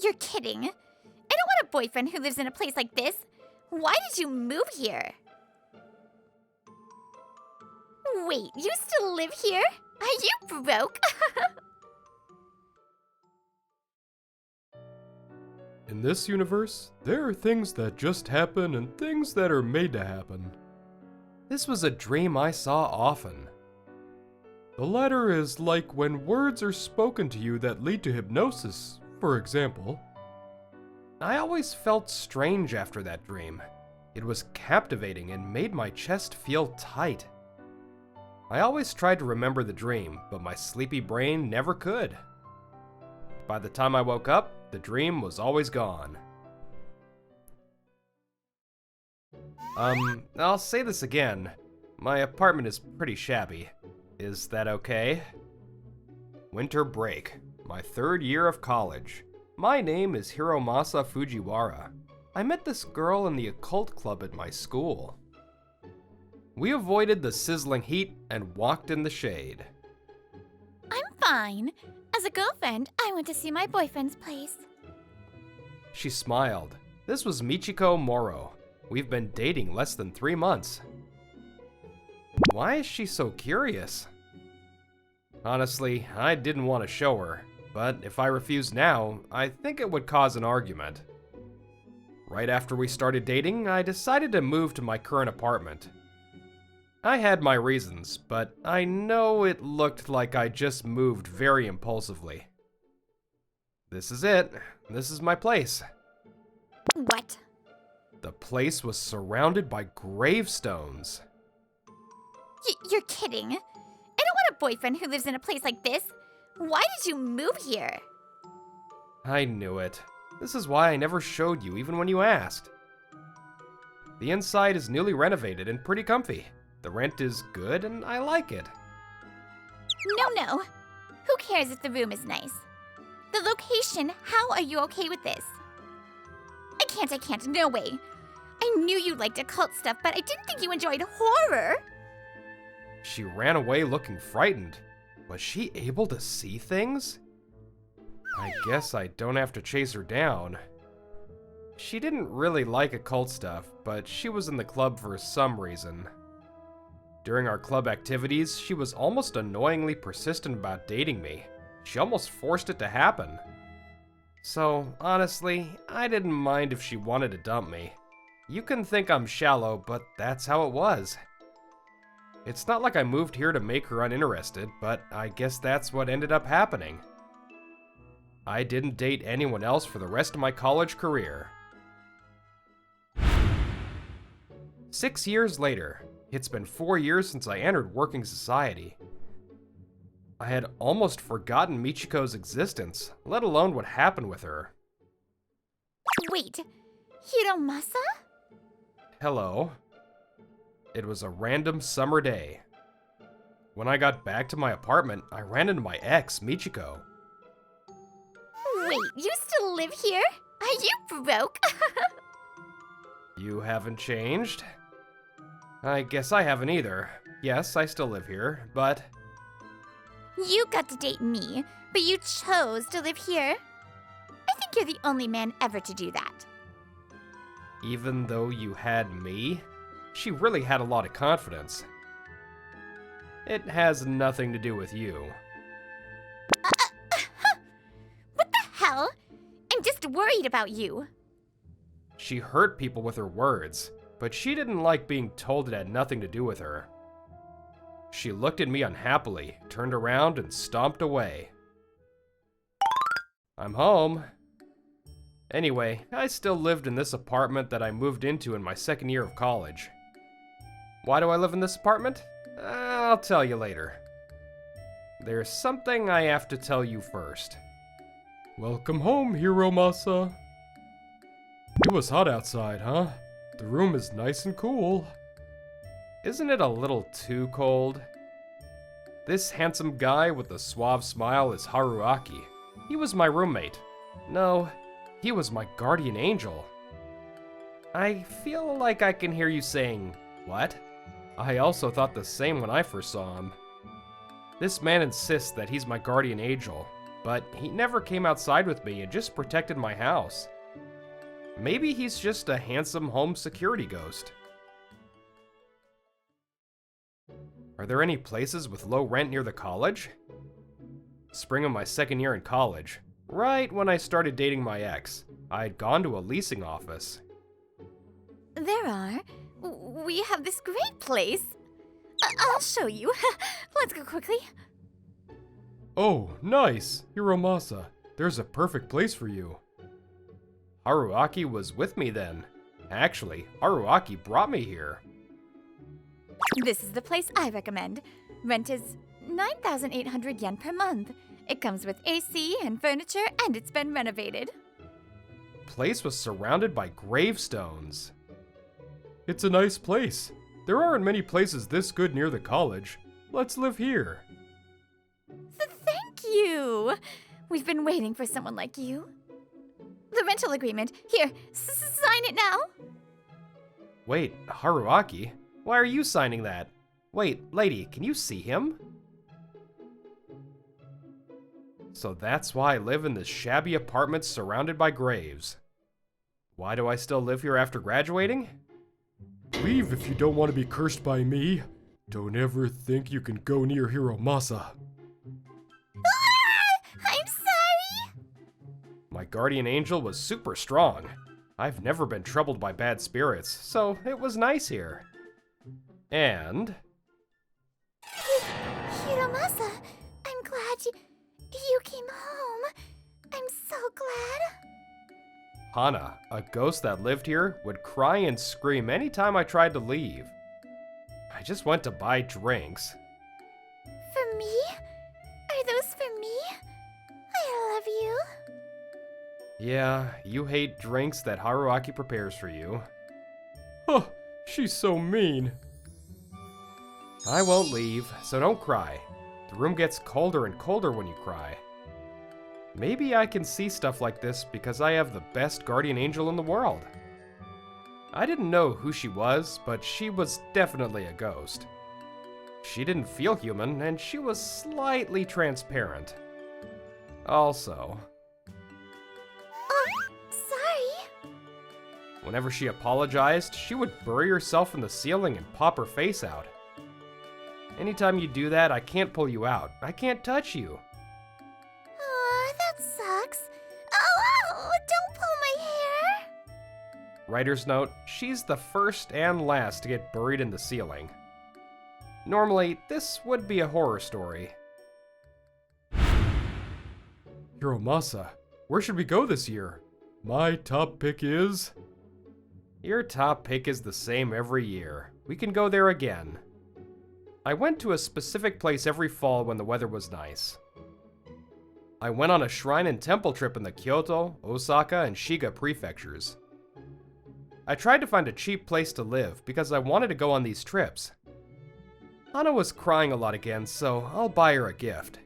You're kidding. I don't want a boyfriend who lives in a place like this. Why did you move here? Wait, you still live here? Are you broke? In this universe, there are things that just happen and things that are made to happen. This was a dream I saw often. The latter is like when words are spoken to you that lead to hypnosis, for example. I always felt strange after that dream. It was captivating and made my chest feel tight. I always tried to remember the dream, but my sleepy brain never could. By the time I woke up, the dream was always gone. I'll say this again. My apartment is pretty shabby. Is that okay? Winter break. My 3rd year of college. My name is Hiromasa Fujiwara. I met this girl in the occult club at my school. We avoided the sizzling heat and walked in the shade. I'm fine. As a girlfriend, I went to see my boyfriend's place. She smiled. This was Michiko Moro. We've been dating less than 3 months. Why is she so curious? Honestly, I didn't want to show her, but if I refused now, I think it would cause an argument. Right after we started dating, I decided to move to my current apartment. I had my reasons, but I know it looked like I just moved very impulsively. This is it. This is my place. What? The place was surrounded by gravestones. You're kidding. I don't want a boyfriend who lives in a place like this. Why did you move here? I knew it. This is why I never showed you even when you asked. The inside is newly renovated and pretty comfy. The rent is good and I like it. No. Who cares if the room is nice? The location, how are you okay with this? I can't, no way. I knew you liked occult stuff, but I didn't think you enjoyed horror. She ran away looking frightened. Was she able to see things? I guess I don't have to chase her down. She didn't really like occult stuff, but she was in the club for some reason. During our club activities, she was almost annoyingly persistent about dating me. She almost forced it to happen. So, honestly, I didn't mind if she wanted to dump me. You can think I'm shallow, but that's how it was. It's not like I moved here to make her uninterested, but I guess that's what ended up happening. I didn't date anyone else for the rest of my college career. 6 years later, it's been 4 years since I entered working society. I had almost forgotten Michiko's existence, let alone what happened with her. Wait, Hiromasa? Hello. It was a random summer day. When I got back to my apartment, I ran into my ex, Michiko. Wait, you still live here? Are you broke? You haven't changed? I guess I haven't either. Yes, I still live here, but... You got to date me, but you chose to live here? I think you're the only man ever to do that. Even though you had me? She really had a lot of confidence. It has nothing to do with you. What the hell? I'm just worried about you. She hurt people with her words, but she didn't like being told it had nothing to do with her. She looked at me unhappily, turned around, and stomped away. I'm home. Anyway, I still lived in this apartment that I moved into in my 2nd year of college. Why do I live in this apartment? I'll tell you later. There's something I have to tell you first. Welcome home, Hiromasa. It was hot outside, huh? The room is nice and cool. Isn't it a little too cold? This handsome guy with the suave smile is Haruaki. He was my roommate. No, he was my guardian angel. I feel like I can hear you saying, what? I also thought the same when I first saw him. This man insists that he's my guardian angel, but he never came outside with me and just protected my house. Maybe he's just a handsome home security ghost. Are there any places with low rent near the college? Spring of my second year in college, right when I started dating my ex, I had gone to a leasing office. There are. We have this great place. I'll show you. Let's go quickly. Oh, nice! Hiromasa, there's a perfect place for you. Haruaki was with me then. Actually, Haruaki brought me here. This is the place I recommend. Rent is 9,800 yen per month. It comes with AC and furniture, and it's been renovated. The place was surrounded by gravestones. It's a nice place. There aren't many places this good near the college. Let's live here. Thank you! We've been waiting for someone like you. The rental agreement. Here, sign it now. Wait, Haruaki? Why are you signing that? Wait, lady, can you see him? So that's why I live in this shabby apartment surrounded by graves. Why do I still live here after graduating? Leave if you don't want to be cursed by me. Don't ever think you can go near Hiromasa. I'm sorry! My guardian angel was super strong. I've never been troubled by bad spirits, so it was nice here. And... Hiromasa, I'm glad you came home. I'm so glad. Hana, a ghost that lived here, would cry and scream anytime I tried to leave. I just went to buy drinks. For me? Are those for me? I love you. Yeah, you hate drinks that Haruaki prepares for you. Huh, she's so mean. I won't leave, so don't cry. The room gets colder and colder when you cry. Maybe I can see stuff like this because I have the best guardian angel in the world. I didn't know who she was, but she was definitely a ghost. She didn't feel human, and she was slightly transparent. Also... Oh, sorry. Whenever she apologized, she would bury herself in the ceiling and pop her face out. Anytime you do that, I can't pull you out. I can't touch you. Aw, that sucks. Oh, don't pull my hair. Writer's note, she's the first and last to get buried in the ceiling. Normally, this would be a horror story. Hiromasa, where should we go this year? My top pick is... Your top pick is the same every year. We can go there again. I went to a specific place every fall when the weather was nice. I went on a shrine and temple trip in the Kyoto, Osaka, and Shiga prefectures. I tried to find a cheap place to live because I wanted to go on these trips. Hana was crying a lot again, so I'll buy her a gift.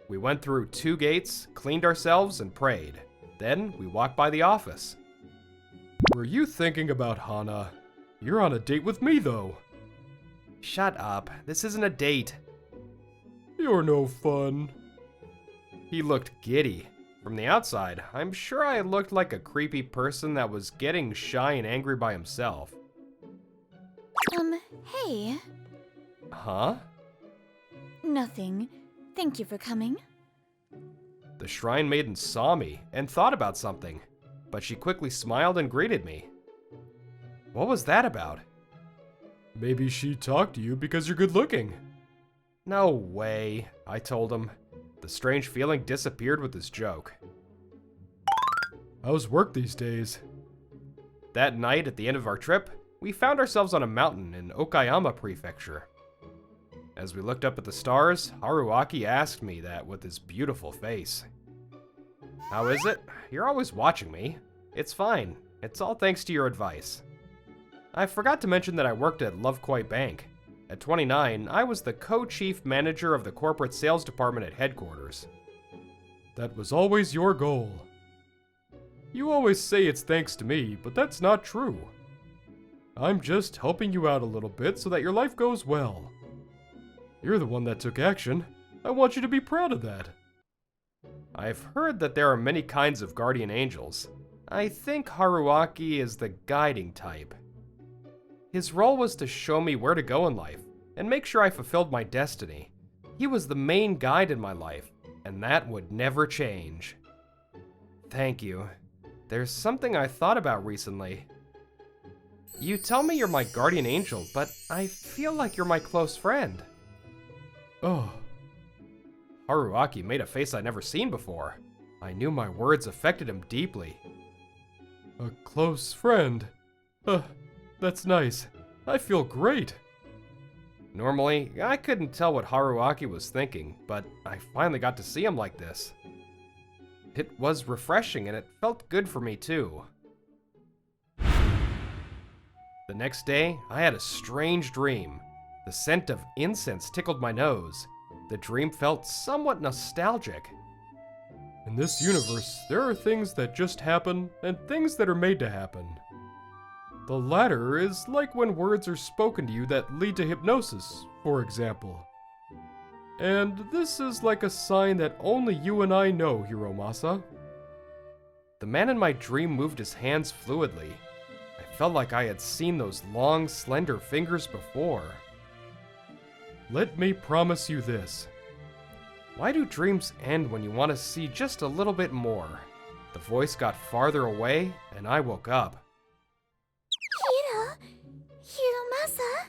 We went through 2 gates, cleaned ourselves, and prayed. Then we walked by the office. Were you thinking about Hana? You're on a date with me, though. Shut up. This isn't a date. You're no fun. He looked giddy. From the outside, I'm sure I looked like a creepy person that was getting shy and angry by himself. Hey. Huh? Nothing. Thank you for coming. The shrine maiden saw me and thought about something, but she quickly smiled and greeted me. What was that about? Maybe she talked to you because you're good looking. No way, I told him. The strange feeling disappeared with his joke. How's work these days? That night at the end of our trip, we found ourselves on a mountain in Okayama Prefecture. As we looked up at the stars, Haruaki asked me that with his beautiful face. How is it? You're always watching me. It's fine. It's all thanks to your advice. I forgot to mention that I worked at Love Koi Bank. At 29, I was the co-chief manager of the corporate sales department at headquarters. That was always your goal. You always say it's thanks to me, but that's not true. I'm just helping you out a little bit so that your life goes well. You're the one that took action. I want you to be proud of that. I've heard that there are many kinds of guardian angels. I think Haruaki is the guiding type. His role was to show me where to go in life and make sure I fulfilled my destiny. He was the main guide in my life, and that would never change. Thank you. There's something I thought about recently. You tell me you're my guardian angel, but I feel like you're my close friend. Oh. Haruaki made a face I'd never seen before. I knew my words affected him deeply. A close friend? That's nice. I feel great. Normally, I couldn't tell what Haruaki was thinking, but I finally got to see him like this. It was refreshing and it felt good for me too. The next day, I had a strange dream. The scent of incense tickled my nose. The dream felt somewhat nostalgic. In this universe, there are things that just happen and things that are made to happen. The latter is like when words are spoken to you that lead to hypnosis, for example. And this is like a sign that only you and I know, Hiromasa. The man in my dream moved his hands fluidly. I felt like I had seen those long, slender fingers before. Let me promise you this. Why do dreams end when you want to see just a little bit more? The voice got farther away, and I woke up. Hiromasa?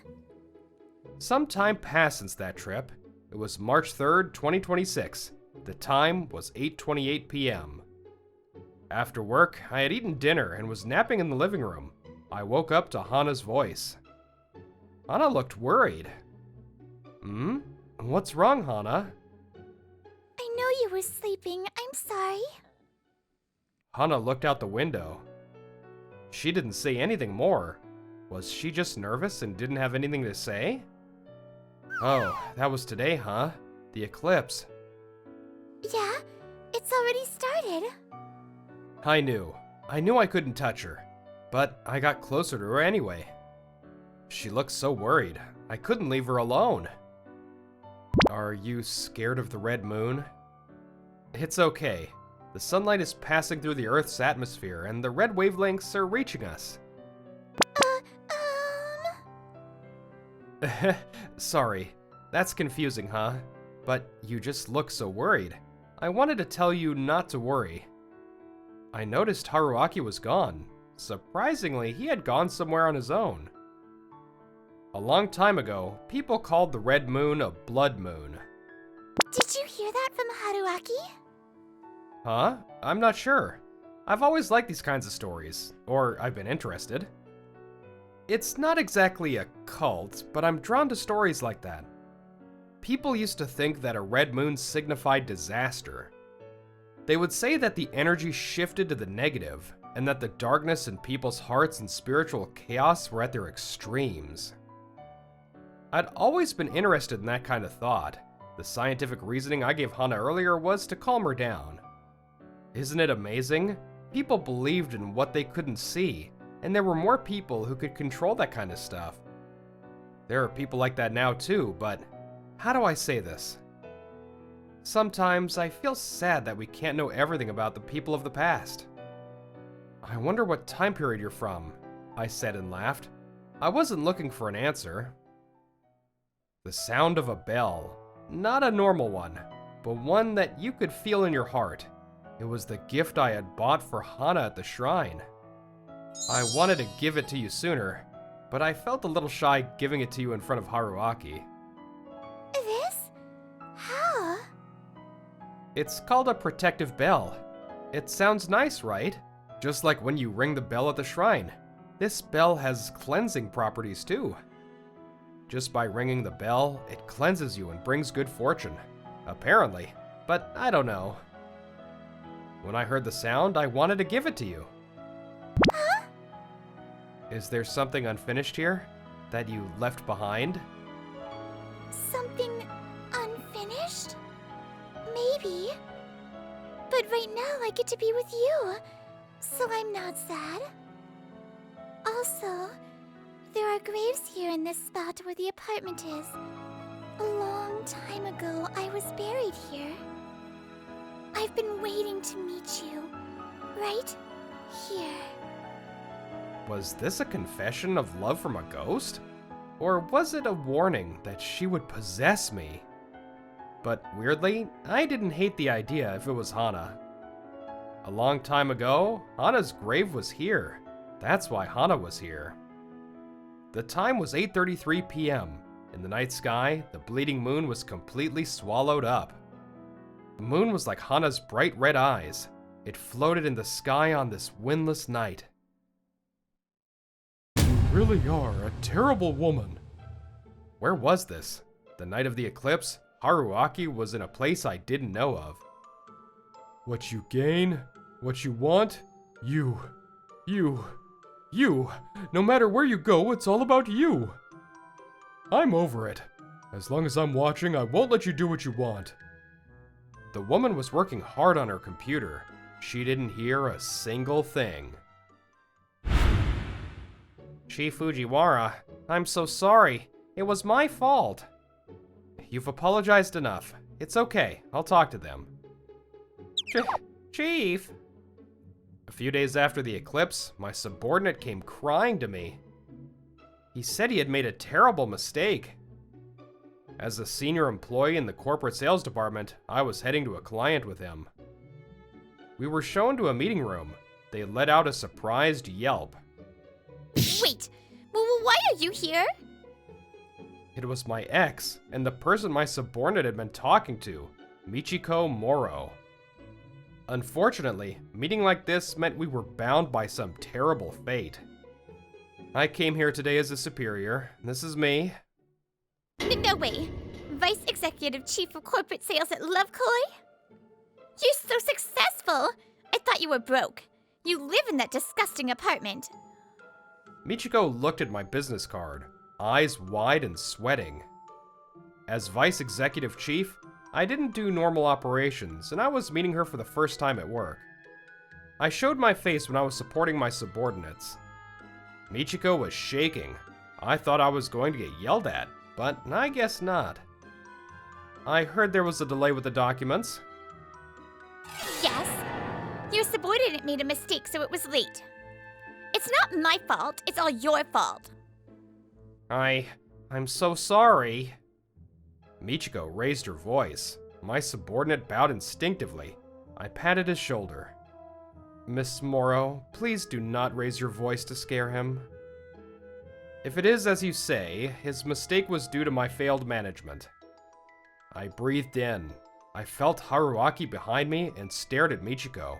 Some time passed since that trip. It was March 3rd, 2026. The time was 8:28 p.m. After work, I had eaten dinner and was napping in the living room. I woke up to Hana's voice. Hana looked worried. What's wrong, Hana? I know you were sleeping. I'm sorry. Hana looked out the window. She didn't say anything more. Was she just nervous and didn't have anything to say? Oh, that was today, huh? The eclipse. Yeah, it's already started. I knew I couldn't touch her, but I got closer to her anyway. She looked so worried. I couldn't leave her alone. Are you scared of the red moon? It's okay. The sunlight is passing through the Earth's atmosphere, and the red wavelengths are reaching us. Sorry, that's confusing, huh? But you just look so worried. I wanted to tell you not to worry. I noticed Haruaki was gone. Surprisingly, he had gone somewhere on his own. A long time ago, people called the red moon a blood moon. Did you hear that from Haruaki? Huh? I'm not sure. I've always liked these kinds of stories, or I've been interested. It's not exactly a cult, but I'm drawn to stories like that. People used to think that a red moon signified disaster. They would say that the energy shifted to the negative, and that the darkness in people's hearts and spiritual chaos were at their extremes. I'd always been interested in that kind of thought. The scientific reasoning I gave Hana earlier was to calm her down. Isn't it amazing? People believed in what they couldn't see, and there were more people who could control that kind of stuff. There are people like that now too, but how do I say this? Sometimes I feel sad that we can't know everything about the people of the past. I wonder what time period you're from, I said and laughed. I wasn't looking for an answer. The sound of a bell. Not a normal one, but one that you could feel in your heart. It was the gift I had bought for Hana at the shrine. I wanted to give it to you sooner, but I felt a little shy giving it to you in front of Haruaki. This? How? It's called a protective bell. It sounds nice, right? Just like when you ring the bell at the shrine. This bell has cleansing properties too. Just by ringing the bell, it cleanses you and brings good fortune. Apparently, but I don't know. When I heard the sound, I wanted to give it to you. Huh? Is there something unfinished here? That you left behind? Something unfinished? Maybe. But right now I get to be with you, so I'm not sad. Also, there are graves here in this spot where the apartment is. A long time ago, I was buried here. I've been waiting to meet you. Right here. Was this a confession of love from a ghost? Or was it a warning that she would possess me? But weirdly, I didn't hate the idea if it was Hana. A long time ago, Hana's grave was here. That's why Hana was here. The time was 8:33 p.m. In the night sky, the bleeding moon was completely swallowed up. The moon was like Hana's bright red eyes. It floated in the sky on this windless night. You really are a terrible woman. Where was this? The night of the eclipse, Haruaki was in a place I didn't know of. What you gain, what you want, you. No matter where you go, it's all about you. I'm over it. As long as I'm watching, I won't let you do what you want. The woman was working hard on her computer. She didn't hear a single thing. Chief Fujiwara, I'm so sorry. It was my fault. You've apologized enough. It's okay. I'll talk to them. Chief! A few days after the eclipse, my subordinate came crying to me. He said he had made a terrible mistake. As a senior employee in the corporate sales department, I was heading to a client with him. We were shown to a meeting room. They let out a surprised yelp. Wait, why are you here? It was my ex, and the person my subordinate had been talking to, Michiko Moro. Unfortunately, a meeting like this meant we were bound by some terrible fate. I came here today as a superior. This is me. No way. Vice Executive Chief of Corporate Sales at Lovekoi? You're so successful! I thought you were broke. You live in that disgusting apartment. Michiko looked at my business card, eyes wide and sweating. As Vice Executive Chief, I didn't do normal operations, and I was meeting her for the first time at work. I showed my face when I was supporting my subordinates. Michiko was shaking. I thought I was going to get yelled at, but I guess not. I heard there was a delay with the documents. Yes. Your subordinate made a mistake, so it was late. It's not my fault, it's all your fault. I'm so sorry. Michiko raised her voice. My subordinate bowed instinctively. I patted his shoulder. Miss Moro, please do not raise your voice to scare him. If it is as you say, his mistake was due to my failed management. I breathed in. I felt Haruaki behind me and stared at Michiko.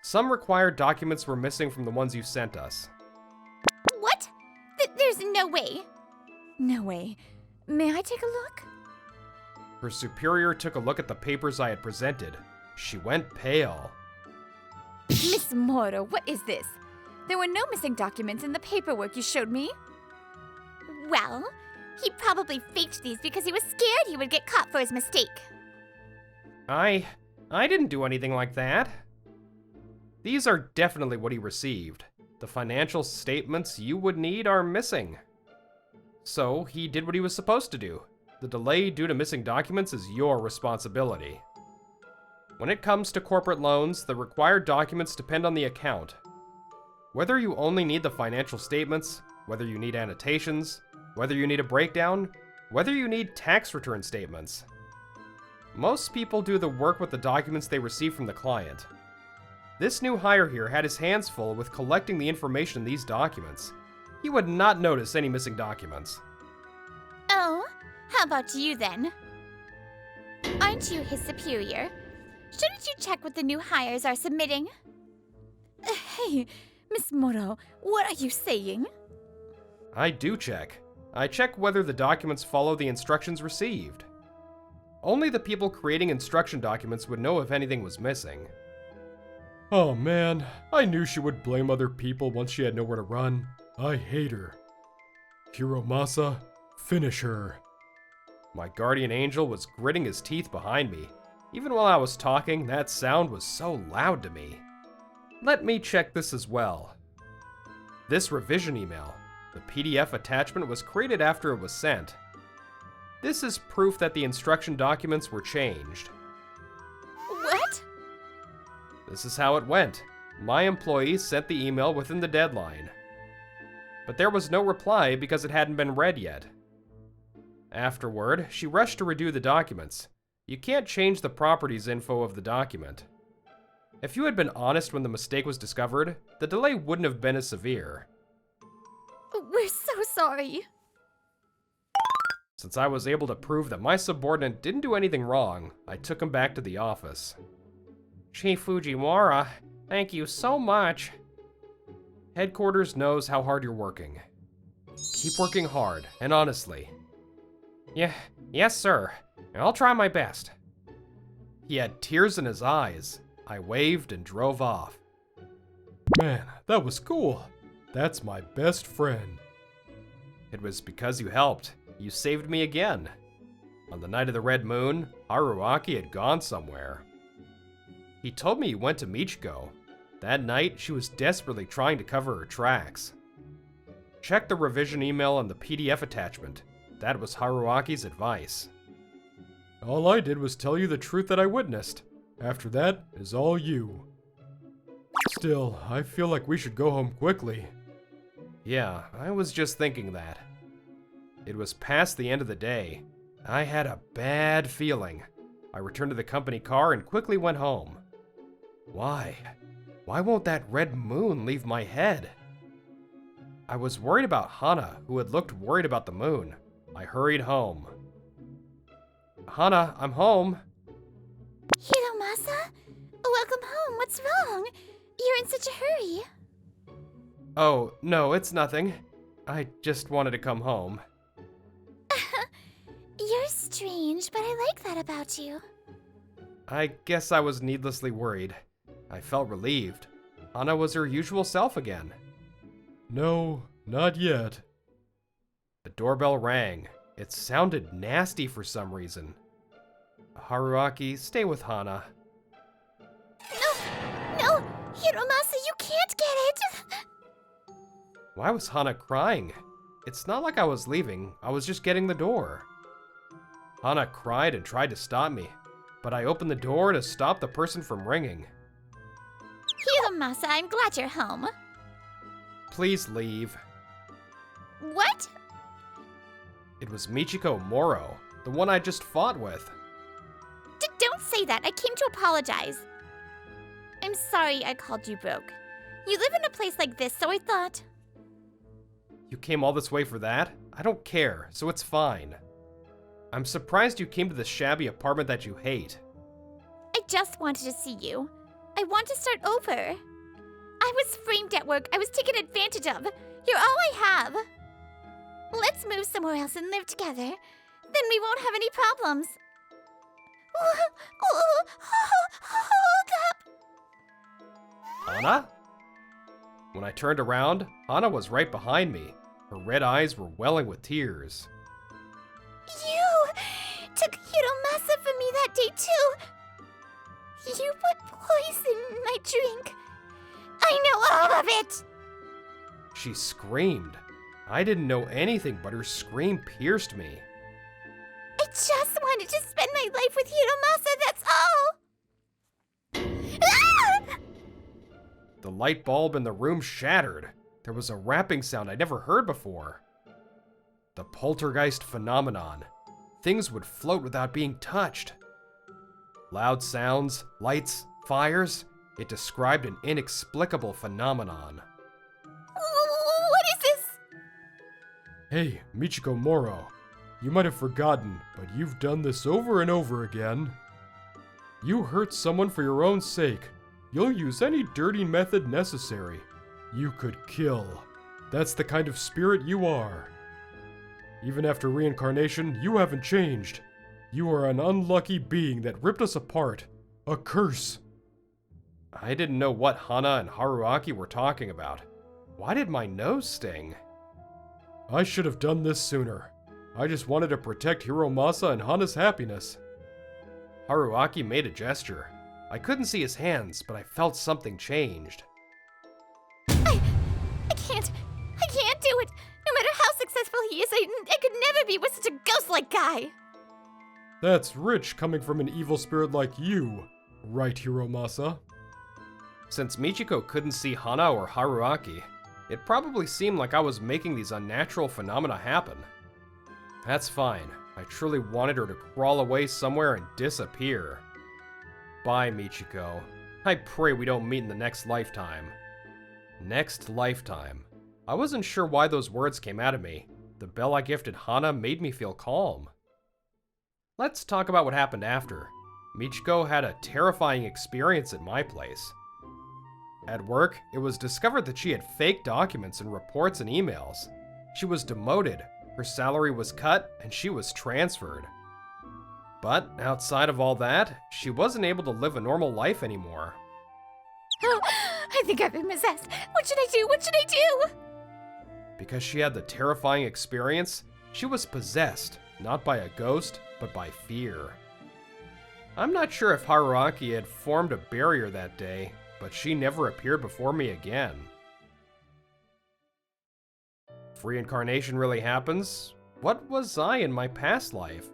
Some required documents were missing from the ones you sent us. What? There's no way. No way. May I take a look? Her superior took a look at the papers I had presented. She went pale. Miss Moro, what is this? There were no missing documents in the paperwork you showed me. Well, he probably faked these because he was scared he would get caught for his mistake. I didn't do anything like that. These are definitely what he received. The financial statements you would need are missing. So he did what he was supposed to do. The delay due to missing documents is your responsibility. When it comes to corporate loans, the required documents depend on the account. Whether you only need the financial statements, whether you need annotations, whether you need a breakdown, whether you need tax return statements. Most people do the work with the documents they receive from the client. This new hire here had his hands full with collecting the information in these documents. He would not notice any missing documents. Oh, how about you then? Aren't you his superior? Shouldn't you check what the new hires are submitting? Hey, Miss Moro, what are you saying? I do check. I check whether the documents follow the instructions received. Only the people creating instruction documents would know if anything was missing. Oh man, I knew she would blame other people once she had nowhere to run. I hate her. Hiromasa, finish her. My guardian angel was gritting his teeth behind me. Even while I was talking, that sound was so loud to me. Let me check this as well. This revision email, the PDF attachment was created after it was sent. This is proof that the instruction documents were changed. What? This is how it went. My employee sent the email within the deadline. But there was no reply because it hadn't been read yet. Afterward, she rushed to redo the documents. You can't change the properties info of the document. If you had been honest when the mistake was discovered, the delay wouldn't have been as severe. We're so sorry. Since I was able to prove that my subordinate didn't do anything wrong, I took him back to the office. Chief Fujiwara, thank you so much. Headquarters knows how hard you're working. Keep working hard, and honestly. Yes, sir. I'll try my best. He had tears in his eyes. I waved and drove off. Man, that was cool. That's my best friend. It was because you helped. You saved me again. On the night of the red moon, Haruaki had gone somewhere. He told me he went to Michiko. That night, she was desperately trying to cover her tracks. Check the revision email and the PDF attachment. That was Haruaki's advice. All I did was tell you the truth that I witnessed. After that is all you. Still, I feel like we should go home quickly. Yeah, I was just thinking that. It was past the end of the day. I had a bad feeling. I returned to the company car and quickly went home. Why? Why won't that red moon leave my head? I was worried about Hana, who had looked worried about the moon. I hurried home. Hana, I'm home. Hiromasa? Welcome home. What's wrong? You're in such a hurry. Oh, no, it's nothing. I just wanted to come home. You're strange, but I like that about you. I guess I was needlessly worried. I felt relieved. Hana was her usual self again. No, not yet. The doorbell rang. It sounded nasty for some reason. Haruaki, stay with Hana. No, Hiromasa, you can't get it. Why was Hana crying? It's not like I was leaving. I was just getting the door. Hana cried and tried to stop me, but I opened the door to stop the person from ringing. Hiromasa, I'm glad you're home. Please leave. What? It was Michiko Moro, the one I just fought with. Don't say that. I came to apologize. I'm sorry I called you broke. You live in a place like this, so I thought... You came all this way for that? I don't care, so it's fine. I'm surprised you came to the shabby apartment that you hate. I just wanted to see you. I want to start over. I was framed at work. I was taken advantage of. You're all I have. Let's move somewhere else and live together. Then we won't have any problems. Hold up. Hana? When I turned around, Hana was right behind me. Her red eyes were welling with tears. You took Hiromasa from me that day too. You put poison in my drink. I know all of it. She screamed. I didn't know anything, but her scream pierced me. I just wanted to spend my life with Hiromasa, that's all! Ah! The light bulb in the room shattered. There was a rapping sound I'd never heard before. The poltergeist phenomenon. Things would float without being touched. Loud sounds, lights, fires. It described an inexplicable phenomenon. What is this? Hey, Michiko Moro. You might have forgotten, but you've done this over and over again. You hurt someone for your own sake. You'll use any dirty method necessary. You could kill. That's the kind of spirit you are. Even after reincarnation, you haven't changed. You are an unlucky being that ripped us apart. A curse. I didn't know what Hana and Haruaki were talking about. Why did my nose sting? I should have done this sooner. I just wanted to protect Hiromasa and Hana's happiness. Haruaki made a gesture. I couldn't see his hands, but I felt something changed. I can't do it. No matter how successful he is, I could never be with such a ghost-like guy. That's rich coming from an evil spirit like you, right, Hiromasa? Since Michiko couldn't see Hana or Haruaki, it probably seemed like I was making these unnatural phenomena happen. That's fine. I truly wanted her to crawl away somewhere and disappear. Bye, Michiko. I pray we don't meet in the next lifetime. Next lifetime. I wasn't sure why those words came out of me. The bell I gifted Hana made me feel calm. Let's talk about what happened after. Michiko had a terrifying experience at my place. At work, it was discovered that she had fake documents and reports and emails. She was demoted, her salary was cut, and she was transferred. But outside of all that, she wasn't able to live a normal life anymore. Oh, I think I've been possessed. What should I do? What should I do? Because she had the terrifying experience, she was possessed, not by a ghost, but by fear. I'm not sure if Haruaki had formed a barrier that day, but she never appeared before me again. If reincarnation really happens, what was I in my past life?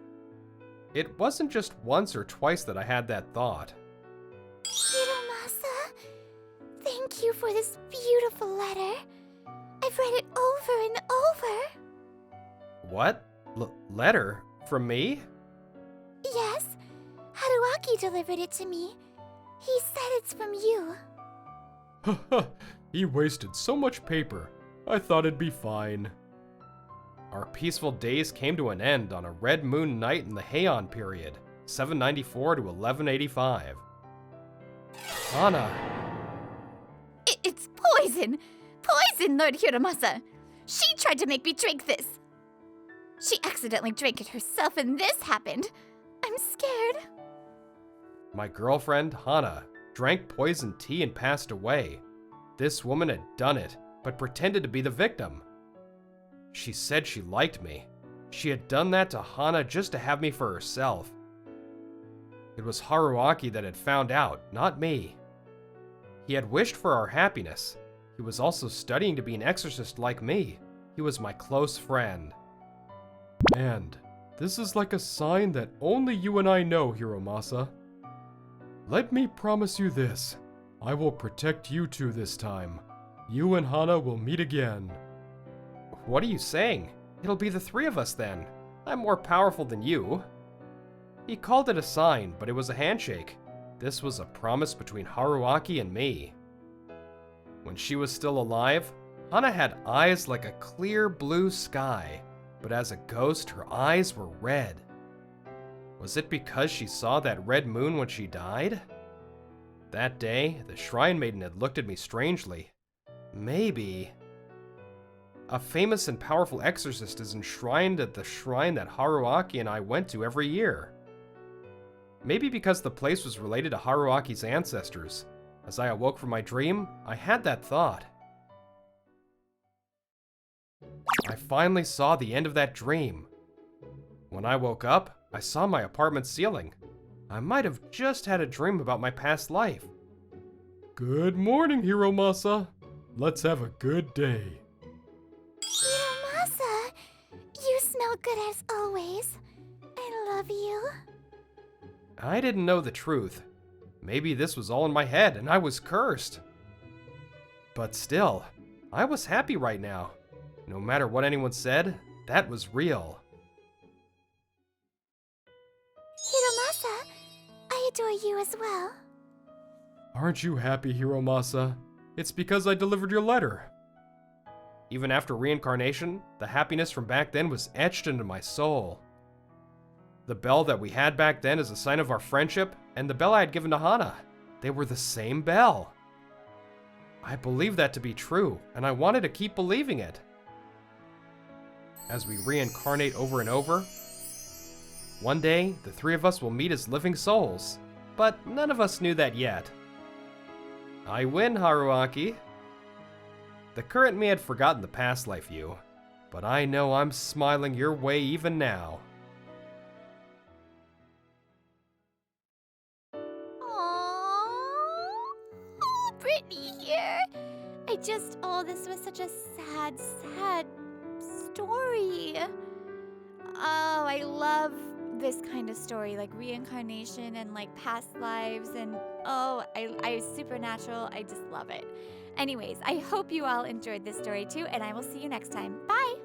It wasn't just once or twice that I had that thought. Hiromasa, thank you for this beautiful letter. I've read it over and over. What? Letter? From me? Yes, Haruaki delivered it to me. He said it's from you. Haha, he wasted so much paper. I thought it'd be fine. Our peaceful days came to an end on a red moon night in the Heian period, 794 to 1185. Hana. It's poison! Poison, Lord Hiromasa! She tried to make me drink this! She accidentally drank it herself and this happened. I'm scared. My girlfriend, Hana, drank poisoned tea and passed away. This woman had done it, but pretended to be the victim. She said she liked me. She had done that to Hana just to have me for herself. It was Haruaki that had found out, not me. He had wished for our happiness. He was also studying to be an exorcist like me. He was my close friend. And this is like a sign that only you and I know, Hiromasa. Let me promise you this. I will protect you two this time. You and Hana will meet again. What are you saying? It'll be the three of us then. I'm more powerful than you. He called it a sign, but it was a handshake. This was a promise between Haruaki and me. When she was still alive, Hana had eyes like a clear blue sky, but as a ghost, her eyes were red. Was it because she saw that red moon when she died? That day, the shrine maiden had looked at me strangely. Maybe. A famous and powerful exorcist is enshrined at the shrine that Haruaki and I went to every year. Maybe because the place was related to Haruaki's ancestors. As I awoke from my dream, I had that thought. I finally saw the end of that dream. When I woke up, I saw my apartment ceiling. I might have just had a dream about my past life. Good morning, Hiromasa. Let's have a good day. Hiromasa, you smell good as always. I love you. I didn't know the truth. Maybe this was all in my head and I was cursed. But still, I was happy right now. No matter what anyone said, that was real. Hiromasa, I adore you as well. Aren't you happy, Hiromasa? It's because I delivered your letter. Even after reincarnation, the happiness from back then was etched into my soul. The bell that we had back then is a sign of our friendship, and the bell I had given to Hana. They were the same bell. I believed that to be true, and I wanted to keep believing it. As we reincarnate over and over, one day, the three of us will meet as living souls, but none of us knew that yet. I win, Haruaki. The current me had forgotten the past life you, but I know I'm smiling your way even now. Oh, Brittany here. This was such a sad story. Oh, I love this kind of story, like reincarnation and like past lives and oh, I supernatural. I just love it. Anyways, I hope you all enjoyed this story too, and I will see you next time. Bye!